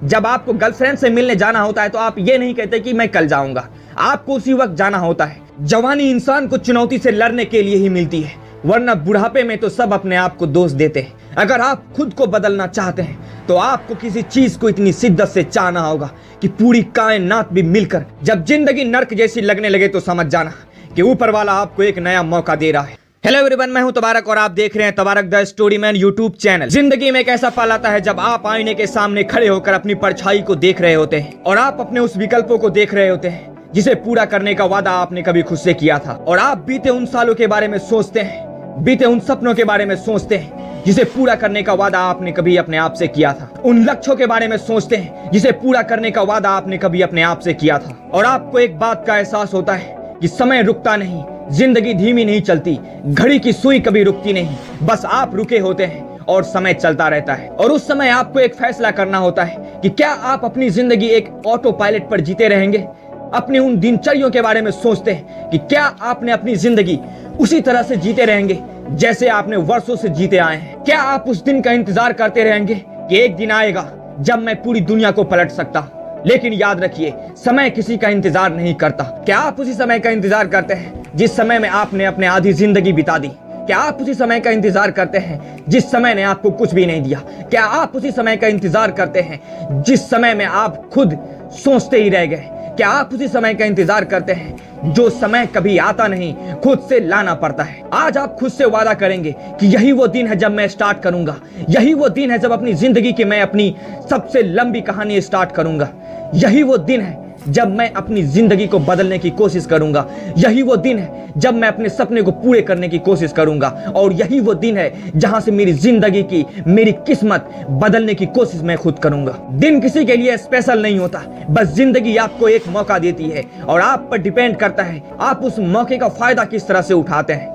जब आपको गर्लफ्रेंड से मिलने जाना होता है तो आप ये नहीं कहते कि मैं कल जाऊंगा, आपको उसी वक्त जाना होता है। जवानी इंसान को चुनौती से लड़ने के लिए ही मिलती है, वरना बुढ़ापे में तो सब अपने आप को दोष देते हैं। अगर आप खुद को बदलना चाहते हैं तो आपको किसी चीज को इतनी शिद्दत से चाहना होगा कि पूरी कायनात भी मिलकर जब जिंदगी नर्क जैसी लगने लगे तो समझ जाना कि ऊपर वाला आपको एक नया मौका दे रहा है। हेलो एवरीवन, मैं हूं तबारक और आप देख रहे हैं तबारक the story man YouTube channel. जिंदगी में एक ऐसा पल आता है जब आप आईने के सामने खड़े होकर अपनी परछाई को देख रहे होते हैं और आप अपने उस विकल्पों को देख रहे होते हैं जिसे पूरा करने का वादा आपने कभी खुद से किया था। और आप बीते उन सालों के बारे में सोचते हैं, बीते उन सपनों के बारे में सोचते हैं जिसे पूरा करने का वादा आपने कभी अपने आप से किया था। उन लक्ष्यों के बारे में सोचते हैं जिसे पूरा करने का वादा आपने कभी अपने आप से किया था। और आपको एक बात का एहसास होता है कि समय रुकता नहीं, जिंदगी धीमी नहीं चलती, घड़ी की सुई कभी रुकती नहीं, बस आप रुके होते हैं और समय चलता रहता है। और उस समय आपको एक फैसला करना होता है कि क्या आप अपनी जिंदगी एक ऑटो पायलट पर जीते रहेंगे। अपनी उन दिनचर्यों के बारे में सोचते हैं कि क्या आपने अपनी जिंदगी उसी तरह से जीते रहेंगे जैसे आपने वर्षों से जीते आए हैं। क्या आप उस दिन का इंतजार करते रहेंगे कि एक दिन आएगा जब मैं पूरी दुनिया को पलट सकता हूँ। लेकिन याद रखिए, समय किसी का इंतजार नहीं करता। क्या आप उसी समय का इंतजार करते हैं जिस समय में आपने अपने आधी जिंदगी बिता दी? क्या आप उसी समय का इंतजार करते हैं जिस समय ने आपको कुछ भी नहीं दिया? क्या आप उसी समय का इंतजार करते हैं जिस समय में आप खुद सोचते ही रह गए? क्या आप उसी समय का इंतजार करते हैं जो समय कभी आता नहीं, खुद से लाना पड़ता है? आज आप खुद से वादा करेंगे कि यही वो दिन है जब मैं स्टार्ट करूंगा, यही वो दिन है जब अपनी जिंदगी की मैं अपनी सबसे लंबी कहानी स्टार्ट करूंगा, यही वो दिन है जब मैं अपनी जिंदगी को बदलने की कोशिश करूंगा, यही वो दिन है जब मैं अपने सपने को पूरे करने की कोशिश करूंगा, और यही वो दिन है जहां से मेरी जिंदगी की, मेरी किस्मत बदलने की कोशिश मैं खुद करूंगा। दिन किसी के लिए स्पेशल नहीं होता, बस जिंदगी आपको एक मौका देती है और आप पर डिपेंड करता है आप उस मौके का फायदा किस तरह से उठाते हैं।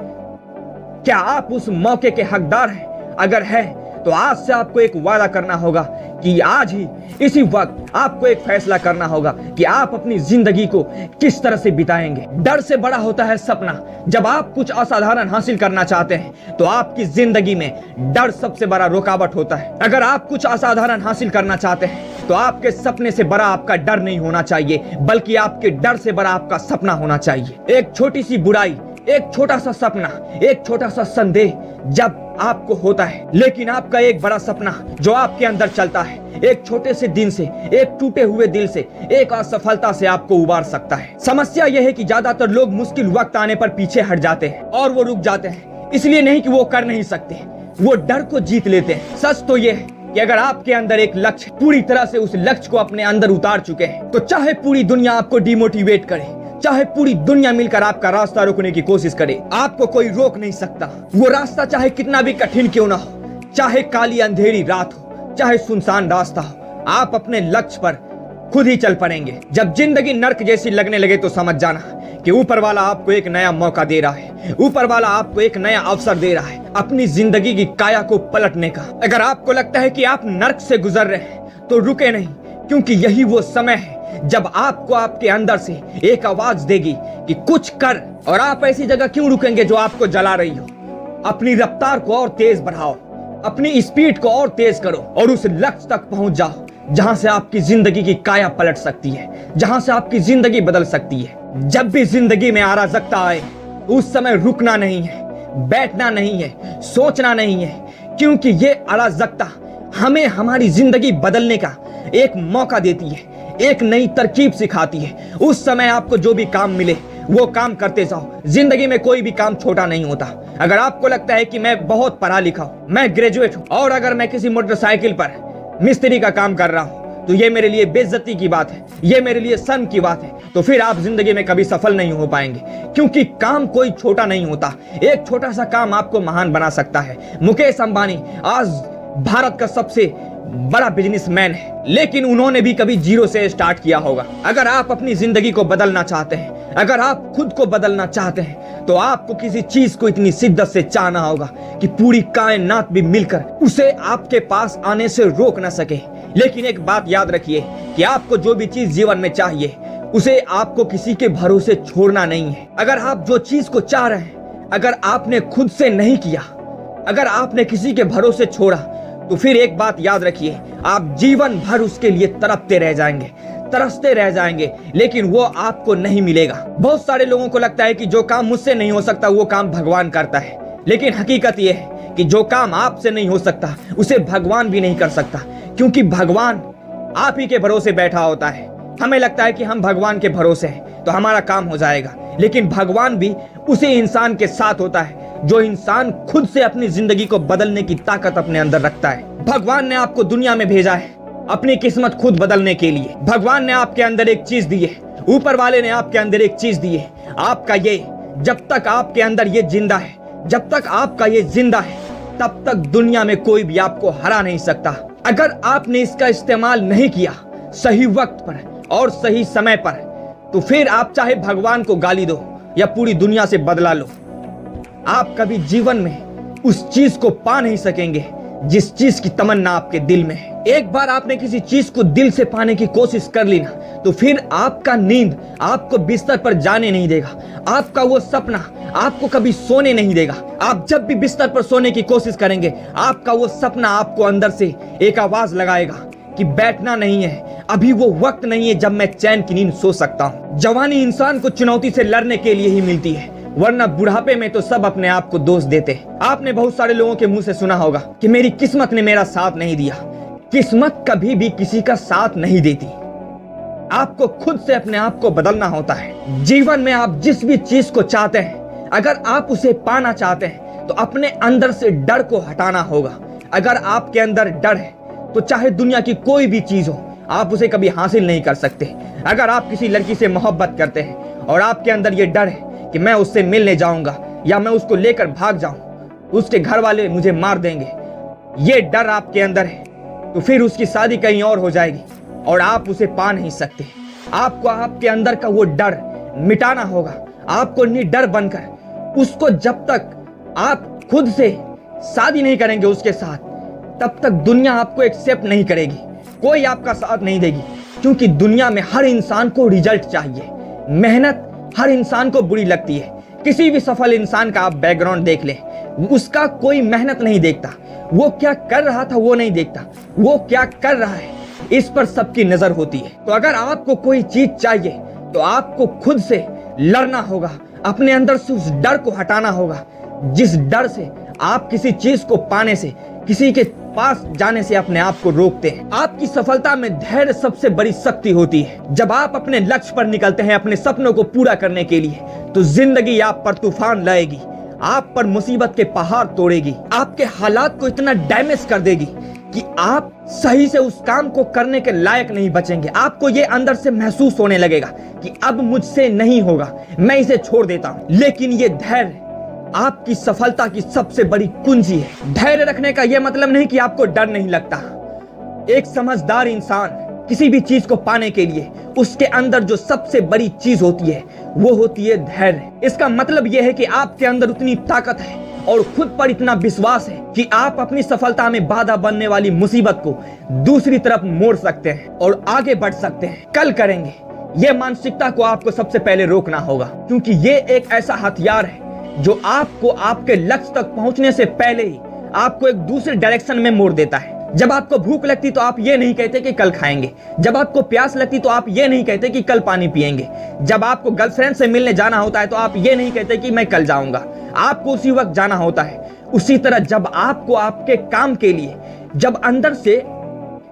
क्या आप उस मौके के हकदार हैं? अगर है तो आज से आपको एक वादा करना होगा कि आज ही इसी वक्त आपको एक फैसला करना होगा कि आप अपनी जिंदगी को किस तरह से बिताएंगे। डर से बड़ा होता है सपना। जब आप कुछ असाधारण हासिल करना चाहते हैं तो आपकी जिंदगी में डर सबसे बड़ा रुकावट होता है। अगर आप कुछ असाधारण हासिल करना चाहते हैं तो आपके सपने से बड़ा आपका डर नहीं होना चाहिए, बल्कि आपके डर से बड़ा आपका सपना होना चाहिए। एक छोटी सी बुराई, एक छोटा सा सपना, एक छोटा सा संदेह जब आपको होता है, लेकिन आपका एक बड़ा सपना जो आपके अंदर चलता है, एक छोटे से दिन से, एक टूटे हुए दिल से, एक असफलता से आपको उबार सकता है। समस्या यह है कि ज्यादातर लोग मुश्किल वक्त आने पर पीछे हट जाते हैं और वो रुक जाते हैं, इसलिए नहीं कि वो कर नहीं सकते, वो डर को जीत लेते हैं। सच तो यह है कि अगर आपके अंदर एक लक्ष्य, पूरी तरह से उस लक्ष्य को अपने अंदर उतार चुके हैं, तो चाहे पूरी दुनिया आपको डिमोटिवेट करे, चाहे पूरी दुनिया मिलकर आपका रास्ता रोकने की कोशिश करे, आपको कोई रोक नहीं सकता। वो रास्ता चाहे कितना भी कठिन क्यों ना हो, चाहे काली अंधेरी रात हो, चाहे सुनसान रास्ता हो, आप अपने लक्ष्य पर खुद ही चल पड़ेंगे। जब जिंदगी नर्क जैसी लगने लगे तो समझ जाना कि ऊपर वाला आपको एक नया मौका दे रहा है, ऊपर वाला आपको एक नया अवसर दे रहा है अपनी जिंदगी की काया को पलटने का। अगर आपको लगता है कि आप नर्क से गुजर रहे हैं तो रुके नहीं, क्योंकि यही वो समय है जब आपको आपके अंदर से एक आवाज देगी कि कुछ कर। और आप ऐसी जगह क्यों रुकेंगे जो आपको जला रही हो? अपनी रफ्तार को और तेज बढ़ाओ, अपनी स्पीड को और तेज करो और उस लक्ष्य तक पहुंच जाओ जहां से आपकी जिंदगी की काया पलट सकती है, जहां से आपकी जिंदगी बदल सकती है। जब भी जिंदगी में अराजकता आए उस समय रुकना नहीं है, बैठना नहीं है, सोचना नहीं है, क्योंकि ये अराजकता हमें हमारी जिंदगी बदलने का एक मौका देती है, एक नई तरकीब सिखाती है। उस समय आपको जो भी काम मिले वो काम करते जाओ। जिंदगी में कोई भी काम छोटा नहीं होता। अगर आपको लगता है कि मैं बहुत पढ़ा लिखा हूं, मैं ग्रेजुएट हूं, और अगर मैं किसी मोटरसाइकिल पर मिस्त्री का काम कर रहा हूं तो ये मेरे लिए बेइज्जती की बात है, ये मेरे लिए शर्म की बात है, तो फिर आप जिंदगी में कभी सफल नहीं हो पाएंगे। क्योंकि काम कोई छोटा नहीं होता, एक छोटा सा काम आपको महान बना सकता है। मुकेश अंबानी आज भारत का सबसे बड़ा बिजनेसमैन है, लेकिन उन्होंने भी कभी जीरो से स्टार्ट किया होगा। अगर आप अपनी जिंदगी को बदलना चाहते हैं, अगर आप खुद को बदलना चाहते हैं, तो आपको किसी चीज को इतनी शिद्दत से चाहना होगा कि पूरी कायनात भी मिलकर उसे आपके पास आने से रोक न सके। लेकिन एक बात याद रखिए कि आपको जो भी चीज जीवन में चाहिए उसे आपको किसी के भरोसे छोड़ना नहीं है। अगर आप जो चीज को चाह रहे हैं, अगर आपने खुद से नहीं किया, अगर आपने किसी के भरोसे छोड़ा तो फिर एक बात याद रखिए, आप जीवन भर उसके लिए तड़पते रह जाएंगे, तरसते रह जाएंगे, लेकिन वो आपको नहीं मिलेगा। बहुत सारे लोगों को लगता है कि जो काम मुझसे नहीं हो सकता वो काम भगवान करता है, लेकिन हकीकत ये है कि जो काम आपसे नहीं हो सकता उसे भगवान भी नहीं कर सकता, क्योंकि भगवान आप ही के भरोसे बैठा होता है। हमें लगता है कि हम भगवान के भरोसे हैं तो हमारा काम हो जाएगा, लेकिन भगवान भी उसी इंसान के साथ होता है जो इंसान खुद से अपनी जिंदगी को बदलने की ताकत अपने अंदर रखता है। भगवान ने आपको दुनिया में भेजा है अपनी किस्मत खुद बदलने के लिए। भगवान ने आपके अंदर एक चीज दी है, ऊपर वाले ने आपके अंदर एक चीज दी है, आपका ये। जब तक आपके अंदर ये जिंदा है, जब तक आपका ये जिंदा है, तब तक दुनिया में कोई भी आपको हरा नहीं सकता। अगर आपने इसका इस्तेमाल नहीं किया सही वक्त पर और सही समय पर, तो फिर आप चाहे भगवान को गाली दो या पूरी दुनिया से बदला लो, आप कभी जीवन में उस चीज को पा नहीं सकेंगे जिस चीज की तमन्ना आपके दिल में है। एक बार आपने किसी चीज को दिल से पाने की कोशिश कर ली ना, तो फिर आपका नींद आपको बिस्तर पर जाने नहीं देगा, आपका वो सपना आपको कभी सोने नहीं देगा। आप जब भी बिस्तर पर सोने की कोशिश करेंगे, आपका वो सपना आपको अंदर से एक आवाज लगाएगा कि बैठना नहीं है, अभी वो वक्त नहीं है जब मैं चैन की नींद सो सकता हूँ। जवानी इंसान को चुनौती से लड़ने के लिए ही मिलती है, वरना बुढ़ापे में तो सब अपने आप को दोष देते हैं। आपने बहुत सारे लोगों के मुंह से सुना होगा कि मेरी किस्मत ने मेरा साथ नहीं दिया। किस्मत कभी भी किसी का साथ नहीं देती, आपको खुद से अपने आप को बदलना होता है। जीवन में आप जिस भी चीज को चाहते हैं, अगर आप उसे पाना चाहते हैं तो अपने अंदर से डर को हटाना होगा। अगर आपके अंदर डर है तो चाहे दुनिया की कोई भी चीज हो, आप उसे कभी हासिल नहीं कर सकते। अगर आप किसी लड़की से मोहब्बत करते हैं और आपके अंदर ये डर है कि मैं उससे मिलने जाऊंगा या मैं उसको लेकर भाग जाऊं, उसके घर वाले मुझे मार देंगे, ये डर आपके अंदर है, तो फिर उसकी शादी कहीं और हो जाएगी और आप उसे पा नहीं सकते। आपको आपके अंदर का वो डर मिटाना होगा। आपको निडर बनकर उसको, जब तक आप खुद से शादी नहीं करेंगे उसके साथ, तब तक दुनिया आपको एक्सेप्ट नहीं करेगी, कोई आपका साथ नहीं देगी, क्योंकि दुनिया में हर इंसान को रिजल्ट चाहिए। मेहनत हर इंसान को बुरी लगती है। किसी भी सफल इंसान का आप बैकग्राउंड देख लें, उसका कोई मेहनत नहीं देखता, वो क्या कर रहा था वो नहीं देखता, वो क्या कर रहा है इस पर सबकी नजर होती है। तो अगर आपको कोई चीज चाहिए तो आपको खुद से लड़ना होगा, अपने अंदर से उस डर को हटाना होगा, जिस डर से आप किसी चीज को पाने से, किसी के पास जाने से अपने आप को रोकते हैं। आपकी सफलता में धैर्य सबसे बड़ी शक्ति होती है। जब आप अपने लक्ष्य पर निकलते हैं अपने सपनों को पूरा करने के लिए, तो जिंदगी आप पर तूफान लाएगी, आप पर मुसीबत के पहाड़ तोड़ेगी, आपके हालात को इतना डैमेज कर देगी कि आप सही से उस काम को करने के लायक नहीं बचेंगे। आपको ये अंदर से महसूस होने लगेगा कि अब मुझसे नहीं होगा, मैं इसे छोड़ देता हूँ। लेकिन ये धैर्य आपकी सफलता की सबसे बड़ी कुंजी है। धैर्य रखने का यह मतलब नहीं कि आपको डर नहीं लगता। एक समझदार इंसान किसी भी चीज को पाने के लिए उसके अंदर जो सबसे बड़ी चीज होती है वो होती है धैर्य। इसका मतलब यह है कि आपके अंदर उतनी ताकत है और खुद पर इतना विश्वास है कि आप अपनी सफलता में बाधा बनने वाली मुसीबत को दूसरी तरफ मोड़ सकते हैं और आगे बढ़ सकते हैं। कल करेंगे, यह मानसिकता को आपको सबसे पहले रोकना होगा, क्योंकि ये एक ऐसा हथियार है जो आपको आपके लक्ष्य तक पहुंचने से पहले ही आपको एक दूसरे डायरेक्शन में मोड़ देता है। जब आपको भूख लगती तो आप ये नहीं कहते कि कल खाएंगे, जब आपको प्यास लगती तो आप ये नहीं कहते कि कल पानी पिएंगे, जब आपको गर्लफ्रेंड से मिलने जाना होता है तो आप ये नहीं कहते कि मैं कल जाऊंगा, आपको उसी वक्त जाना होता है। उसी तरह जब आपको आपके काम के लिए, जब अंदर से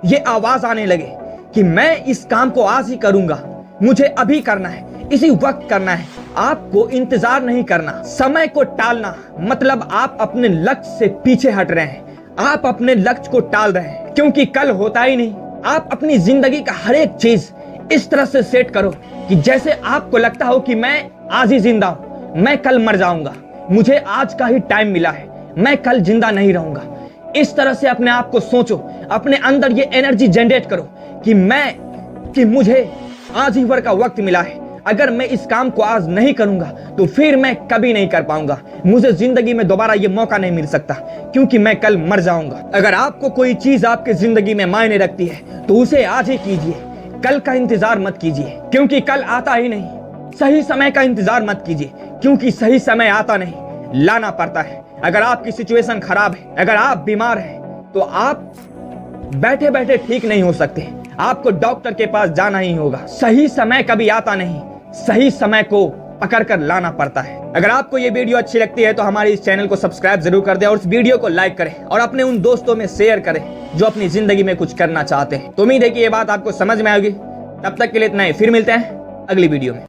ये आवाज आने लगे कि मैं इस काम को आज ही करूंगा, मुझे अभी करना है, इसी वक्त करना है, आपको इंतजार नहीं करना। समय को टालना मतलब आप अपने लक्ष्य से पीछे हट रहे हैं, आप अपने लक्ष्य को टाल रहे हैं, क्योंकि कल होता ही नहीं। आप अपनी जिंदगी का हर एक चीज इस तरह से सेट करो कि जैसे आपको लगता हो कि मैं आज ही जिंदा हूं, मैं कल मर जाऊंगा, मुझे आज का ही टाइम मिला है, मैं कल जिंदा नहीं रहूंगा। इस तरह से अपने आप को सोचो, अपने अंदर ये एनर्जी जनरेट करो कि मुझे आज ही भर का वक्त मिला है, अगर मैं इस काम को आज नहीं करूंगा तो फिर मैं कभी नहीं कर पाऊंगा, मुझे जिंदगी में दोबारा ये मौका नहीं मिल सकता, क्योंकि मैं कल मर जाऊंगा। अगर आपको कोई चीज आपके जिंदगी में मायने रखती है तो उसे आज ही कीजिए, कल का इंतजार मत कीजिए, क्योंकि कल आता ही नहीं। सही समय का इंतजार मत कीजिए, क्योंकि सही समय आता नहीं, लाना पड़ता है। अगर आपकी सिचुएशन खराब है, अगर आप बीमार हैं, तो आप बैठे बैठे ठीक नहीं हो सकते। आपको डॉक्टर के पास जाना ही होगा। सही समय कभी आता नहीं, सही समय को पकड़ कर लाना पड़ता है। अगर आपको ये वीडियो अच्छी लगती है तो हमारे इस चैनल को सब्सक्राइब जरूर कर दें और इस वीडियो को लाइक करें और अपने उन दोस्तों में शेयर करें जो अपनी जिंदगी में कुछ करना चाहते हैं। तो उम्मीद है कि ये बात आपको समझ में आएगी। तब तक के लिए इतना ही, फिर मिलते हैं अगली वीडियो में।